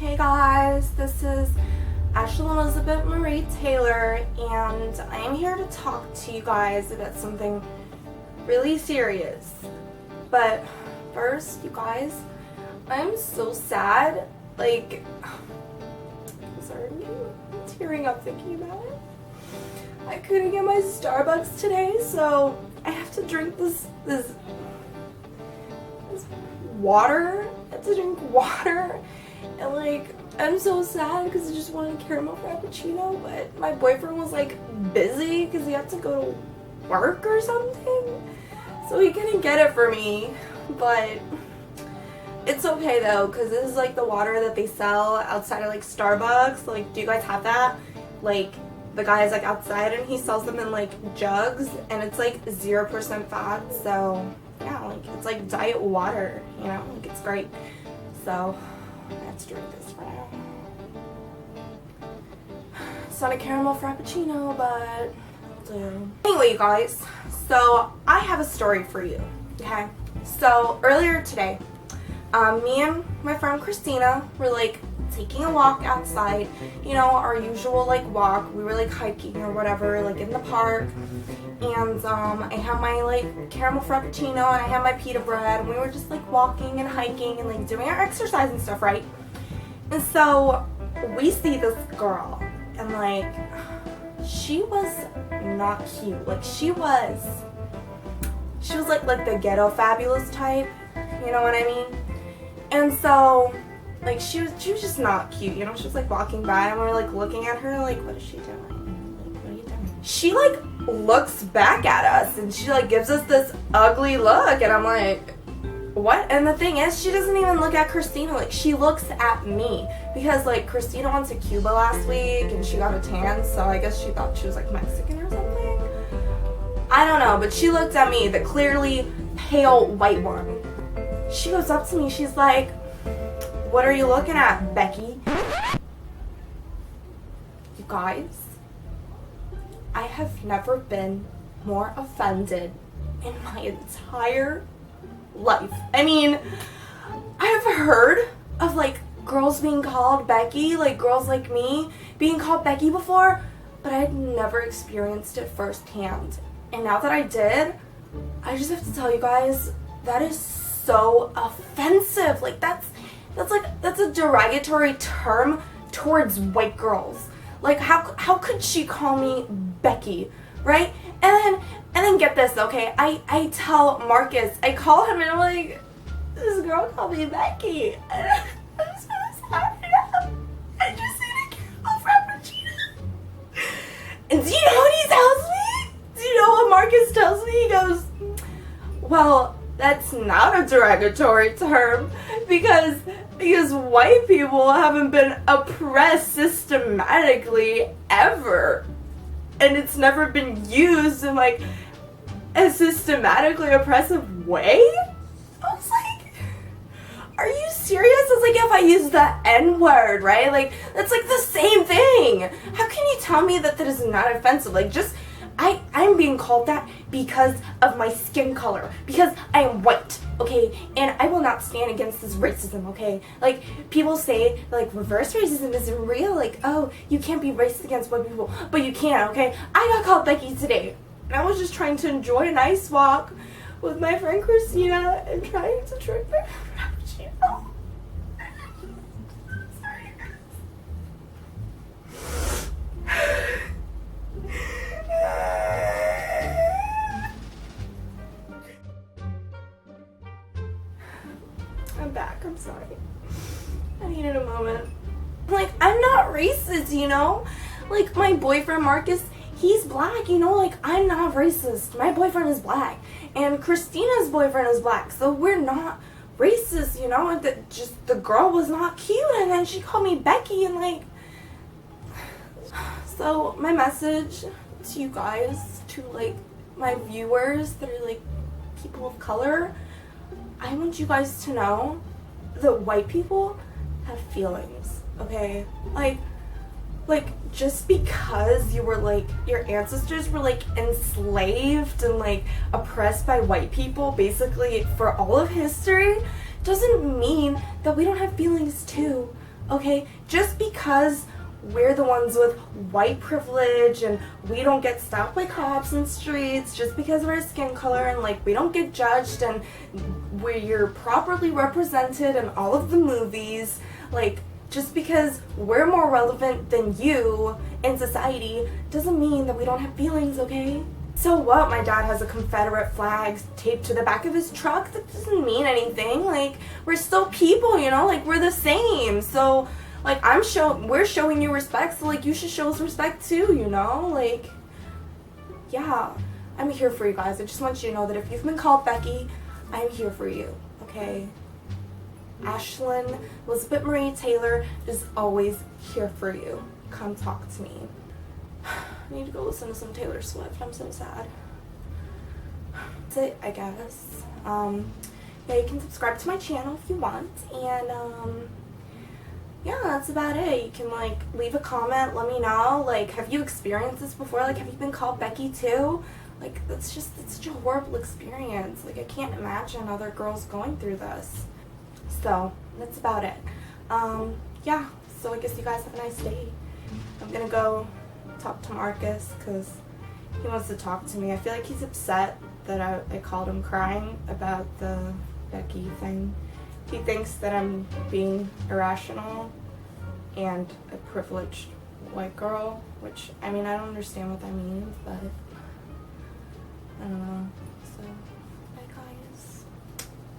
Hey guys, this is Ashlyn Elizabeth Marie Taylor, and I am here to talk to you guys about something really serious. But first, you guys, I'm so sad. Like, I'm sorry, I'm tearing up thinking about it. I couldn't get my Starbucks today, so I have to drink this water. I have to drink water, and like, I'm so sad because I just wanted a caramel frappuccino, but my boyfriend was like busy because he had to go to work or something, so he couldn't get it for me. But it's okay though, because this is like the water that they sell outside of like Starbucks. Like, do you guys have that? Like, the guy is like outside and he sells them in like jugs, and it's like 0% fat, so yeah, like it's like diet water, you know, like it's great. So let's drink this for now. It's not a caramel frappuccino, but it'll do. Anyway, you guys, so I have a story for you, okay? So earlier today, me and my friend Christina were like taking a walk outside, you know, our usual like walk. We were like hiking or whatever, like in the park, and I had my like caramel frappuccino and I had my pita bread, and we were just like walking and hiking and like doing our exercise and stuff, right? And so we see this girl, and like, she was not cute. Like, she was like the ghetto fabulous type, you know what I mean? And so like, she was just not cute, you know? She was like walking by and we're like looking at her like, what is she doing? Like, what are you doing? She like looks back at us and she like gives us this ugly look, and I'm like, what? And the thing is, she doesn't even look at Christina. Like, she looks at me because like Christina went to Cuba last week and she got a tan, so I guess she thought she was like Mexican or something. I don't know, but she looked at me, the clearly pale white one. She goes up to me, she's like, what are you looking at, Becky? You guys, I have never been more offended in my entire life. I mean, I've heard of like girls being called Becky, like girls like me being called Becky before, but I'd never experienced it firsthand. And now that I did, I just have to tell you guys, that is so offensive. Like, that's a derogatory term towards white girls. Like, how could she call me Becky, right? And then get this, okay? I tell Marcus, I call him and I'm like, this girl called me Becky. And I'm so sorry. I just need a caramel frappuccino. And do you know what he tells me? Do you know what Marcus tells me? He goes, well, that's not a derogatory term because white people haven't been oppressed systematically ever, and it's never been used in like a systematically oppressive way. I was like, are you serious? It's like if I use the N-word, right? Like, that's like the same thing. How can you tell me that is not offensive? Like, just I'm being called that because of my skin color, because I am white, okay? And I will not stand against this racism, okay? Like, people say, like, reverse racism isn't real. Like, oh, you can't be racist against white people, but you can, okay? I got called Becky today, and I was just trying to enjoy a nice walk with my friend Christina and trying to drink my frappuccino. I'm back, I'm sorry. I needed a moment. Like, I'm not racist, you know? Like, my boyfriend Marcus, he's black, you know? Like, I'm not racist. My boyfriend is black. And Christina's boyfriend is black. So we're not racist, you know? Just the girl was not cute, and then she called me Becky, and like... So, my message to you guys, to like my viewers that are like people of color, I want you guys to know that white people have feelings, okay? Like just because you were like, your ancestors were like enslaved and like oppressed by white people basically for all of history, doesn't mean that we don't have feelings too, okay? Just because we're the ones with white privilege and we don't get stopped by cops in streets, just because of our skin color, and like we don't get judged and we're properly represented in all of the movies, like just because we're more relevant than you in society doesn't mean that we don't have feelings, okay? So what? My dad has a Confederate flag taped to the back of his truck. That doesn't mean anything. Like, we're still people, you know? Like, we're the same. So, like, we're showing you respect, so, like, you should show us respect too, you know? Like, yeah. I'm here for you guys. I just want you to know that if you've been called Becky, I'm here for you, okay? Ashlyn, Elizabeth Marie Taylor is always here for you. Come talk to me. I need to go listen to some Taylor Swift. I'm so sad. That's it, I guess. Yeah, you can subscribe to my channel if you want, and yeah, that's about it. You can like leave a comment, let me know. Like, have you experienced this before? Like, have you been called Becky too? Like, it's such a horrible experience. Like, I can't imagine other girls going through this. So that's about it. Yeah. So I guess you guys have a nice day. I'm gonna go talk to Marcus because he wants to talk to me. I feel like he's upset that I called him crying about the Becky thing. He thinks that I'm being irrational and a privileged white girl, which, I mean, I don't understand what that means, but I don't know. So